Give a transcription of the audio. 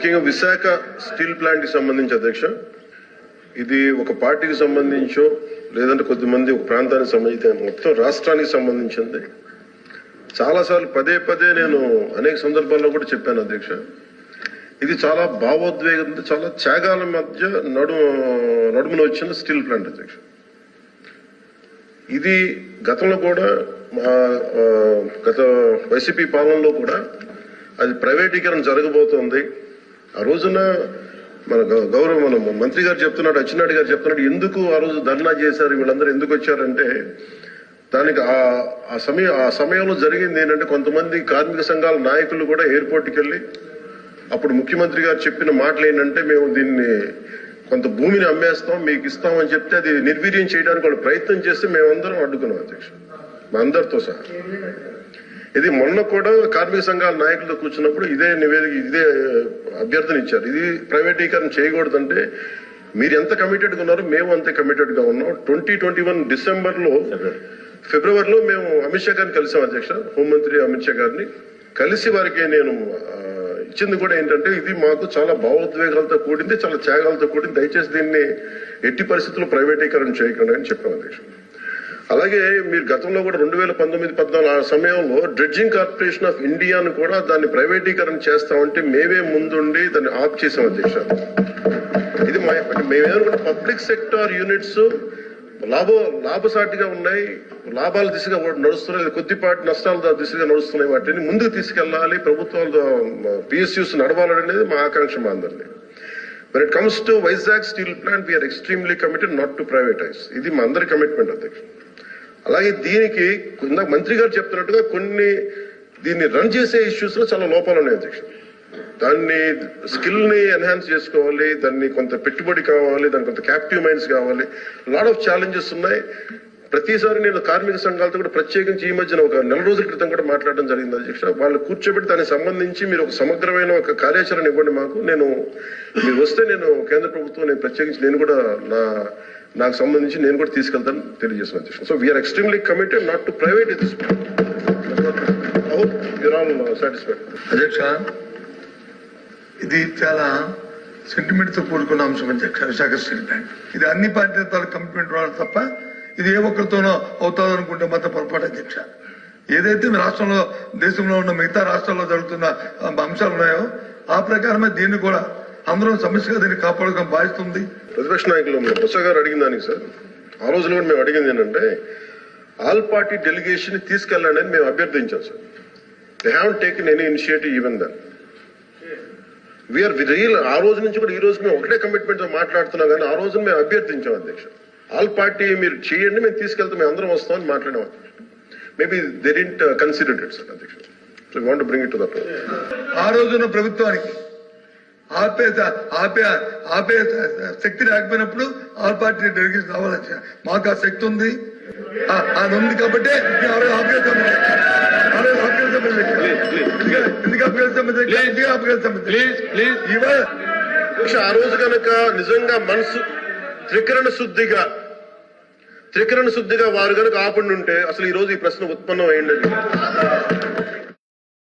ముఖ్యంగా Visakha steel plant కి సంబంధించి అధ్యక్ష, ఇది ఒక పార్టీకి సంబంధించో లేదంటే కొద్దిమంది ఒక ప్రాంతానికి సంబంధించి మొత్తం రాష్ట్రానికి సంబంధించింది. చాలాసార్లు పదే పదే నేను అనేక సందర్భాల్లో కూడా చెప్పాను అధ్యక్ష. ఇది చాలా భావోద్వేగం, చాలా త్యాగాల మధ్య నడుమున వచ్చిన స్టీల్ ప్లాంట్ అధ్యక్ష. ఇది గతంలో కూడా గత వైసీపీ పాలనలో కూడా అది ప్రైవేటీకరణ జరగబోతోంది. ఆ రోజున మన మంత్రి గారు చెప్తున్నాడు, అచ్చెన్నాయుడు గారు చెప్తున్నాడు, ఎందుకు ఆ రోజు ధర్నా చేశారు, వీళ్ళందరూ ఎందుకు వచ్చారంటే దానికి ఆ సమయంలో జరిగింది ఏంటంటే కొంతమంది కార్మిక సంఘాల నాయకులు కూడా ఎయిర్పోర్ట్కి వెళ్ళి అప్పుడు ముఖ్యమంత్రి గారు చెప్పిన మాటలు ఏంటంటే మేము దీన్ని కొంత భూమిని అమ్మేస్తాం మీకు ఇస్తామని చెప్తే అది నిర్వీర్యం చేయడానికి వాళ్ళు ప్రయత్నం చేస్తే మేమందరం అడ్డుకున్నాం అధ్యక్ష, మా అందరితో సహా. ఇది మొన్న కూడా కార్మిక సంఘాల నాయకులతో కూర్చున్నప్పుడు ఇదే అభ్యర్థన ఇచ్చారు. ఇది ప్రైవేటీకరణ చేయకూడదంటే మీరు ఎంత కమిటెడ్గా ఉన్నారో మేము అంతే కమిటెడ్ గా ఉన్నాం. 2021 ఫిబ్రవరిలో మేము అమిత్ షా గారిని కలిసాం అధ్యక్ష, హోంమంత్రి అమిత్ షా గారిని కలిసి వారికి నేను ఇచ్చింది కూడా ఏంటంటే ఇది మాకు చాలా భావోద్వేగాలతో కూడింది, చాలా త్యాగాలతో కూడింది, దయచేసి దీన్ని ఎట్టి పరిస్థితుల్లో ప్రైవేటీకరణ చేయకండి అని చెప్పాం అధ్యక్ష. అలాగే మీరు గతంలో కూడా 2019-14 ఆ సమయంలో డ్రెడ్జింగ్ కార్పొరేషన్ ఆఫ్ ఇండియాను కూడా దాన్ని ప్రైవేటీకరణ చేస్తామంటే మేమే ముందుండి దాన్ని ఆప్ చేసాం అధ్యక్ష. ఇది మేమేమనుకుంటే పబ్లిక్ సెక్టార్ యూనిట్స్ లాభసాటిగా ఉన్నాయి, లాభాల దిశగా నడుస్తున్నాయి, కొద్దిపాటి నష్టాల దిశగా నడుస్తున్నాయి, వాటిని ముందుకు తీసుకెళ్లాలి, ప్రభుత్వాలు PSUs నడవాలనేది మా ఆకాంక్ష మా అందరినీ. When it comes to Vizag steel plant, we are extremely committed not to privatize. ఇది మా అందరి కమిట్మెంట్ అధ్యక్ష. అలాగే దీనికి ఇందాక మంత్రి గారు చెప్తున్నట్టుగా దీన్ని రన్ చేసే ఇష్యూస్ లో చాలా లోపాలు ఉన్నాయి అధ్యక్ష. దాన్ని స్కిల్ ని ఎన్హాన్స్ చేసుకోవాలి, దాన్ని కొంత పెట్టుబడి కావాలి, దానికి కొంత క్యాప్టివ్ మైండ్స్ కావాలి, లాట్ ఆఫ్ ఛాలెంజెస్ ఉన్నాయి. ప్రతిసారి నేను కార్మిక సంఘాలతో కూడా ప్రత్యేకించి ఈ మధ్యన ఒక 4 రోజుల క్రితం కూడా మాట్లాడడం జరిగింది అధ్యక్ష. వాళ్ళు కూర్చోబెట్టి దానికి సంబంధించి మీరు ఒక సమగ్రమైన ఒక కార్యాచరణ ఇవ్వండి మాకు, మీరు వస్తే నేను కేంద్ర ప్రభుత్వం నేను ప్రత్యేకించి నేను కూడా నాకు సంబంధించి నేను కూడా తీసుకెళ్తాను తెలియజేస్తాను అధ్యక్ష. So we're extremely committed not to private this. I hope you're all satisfied. అధ్యక్ష, ఇది చాలా సెంటిమెంట్ తో కూడుకున్న అంశం అధ్యక్ష. విశాఖ స్టీల్ ప్లాంట్ ఇది అన్ని పార్టీల కమిట్మెంట్ రావాలి తప్ప ఇది ఏ ఒక్కరితోనో అవుతుంది అనుకుంటే మాత్రం పొరపాటు అధ్యక్ష. ఏదైతే రాష్ట్రంలో దేశంలో ఉన్న మిగతా రాష్ట్రాల్లో జరుగుతున్న అంశాలు ఉన్నాయో ఆ ప్రకారమే దీన్ని కూడా అందరం సమస్యగా దీన్ని కాపాడుకోవడం బాధిస్తుంది. ప్రతిపక్ష నాయకులు బొత్స గారు అడిగిన దానికి సార్ ఆ రోజులో కూడా మేము అడిగింది ఏంటంటే ఆల్ పార్టీ డెలిగేషన్ తీసుకెళ్ళండి అని మేము అభ్యర్థించాం sir. They haven't taken any initiative even then. We are real ఆ రోజు నుంచి కూడా ఈ రోజు మేము ఒకటే కమిట్మెంట్ తో మాట్లాడుతున్నాం కానీ ఆ రోజు మేము అభ్యర్థించాం అధ్యక్ష. ఆల్ పార్టీ మీరు చేయండి మేము తీసుకెళ్తాం, మేము అందరం వస్తామని మాట్లాడాం అధ్యక్ష. Maybe they didn't consider it sir అధ్యక్ష. So we want to bring it to that. ఆ రోజున ప్రభుత్వానికి ఆపే శక్తి లేకపోయినప్పుడు ఆల్ పార్టీ డెలిగేషన్ రావాలధ్యక్ష. మాకు ఆ శక్తి ఉంది, అది ఉంది కాబట్టి ఆ రోజు కనుక నిజంగా మనసు త్రికరణ శుద్ధిగా వారు కనుక ఆపండి ఉంటే అసలు ఈ రోజు ఈ ప్రశ్న ఉత్పన్నం అయ్యింది.